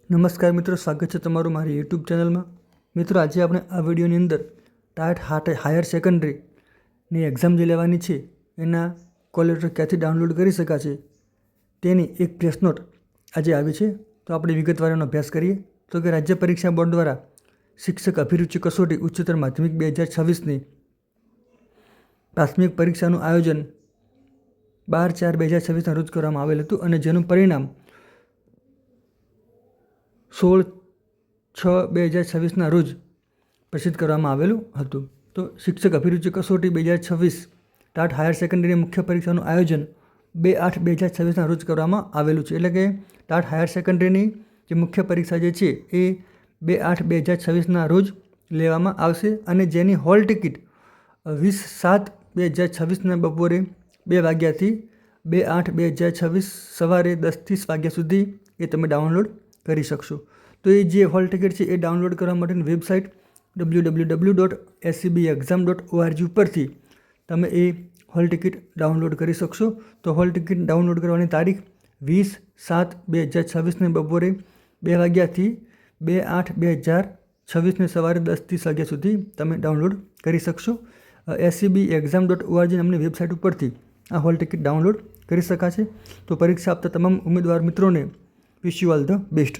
નમસ્કાર મિત્રો, સ્વાગત છે તમારું મારી યુટ્યુબ ચેનલમાં. મિત્રો, આજે આપણે આ વિડીયોની અંદર ટાટ હાયર સેકન્ડરીની એક્ઝામ જે લેવાની છે એના કોલ લેટર ક્યાંથી ડાઉનલોડ કરી શકાશે તેની એક પ્રેસ નોટ આજે આવી છે. તો આપણે વિગતવાર એનો અભ્યાસ કરીએ. તો કે રાજ્ય પરીક્ષા બોર્ડ દ્વારા શિક્ષક અભિરુચિ કસોટી ઉચ્ચતર માધ્યમિક 2026ની પ્રાથમિક પરીક્ષાનું આયોજન 12/4/2026ના રોજ કરવામાં આવેલ હતું અને જેનું પરિણામ 16/6/2026ના રોજ પ્રસિદ્ધ કરવામાં આવેલું હતું. તો શિક્ષક અભિરુચિ કસોટી 2026 ટાટ હાયર સેકન્ડરી મુખ્ય પરીક્ષાનું આયોજન 2/8/2026ના રોજ કરવામાં આવેલું છે. એટલે કે ટાટ હાયર સેકન્ડરીની જે મુખ્ય પરીક્ષા જે છે એ 2/8/2026ના રોજ લેવામાં આવશે અને જેની હોલ ટિકિટ 20/7/2026ના બપોરે 2 વાગ્યાથી 2/8/2026 સવારે 10:30 વાગ્યા સુધી એ તમે ડાઉનલોડ કરી શકશો. તો એ જે હોલ ટિકિટ છે એ ડાઉનલોડ કરવા માટેની વેબસાઇટ www.scbexam.org ઉપરથી તમે એ હોલ ટિકિટ ડાઉનલોડ કરી શકશો. તો હોલ ટિકિટ ડાઉનલોડ કરવાની તારીખ 20/7/2026ને બપોરે 2 વાગ્યાથી 2/8/2026ને સવારે 10:30 વાગ્યા સુધી તમે ડાઉનલોડ કરી શકશો. scbexam.org નામની વેબસાઇટ ઉપરથી આ હોલ ટિકિટ ડાઉનલોડ કરી શકાશે. તો પરીક્ષા આપતા તમામ ઉમેદવાર મિત્રોને wish you all the best.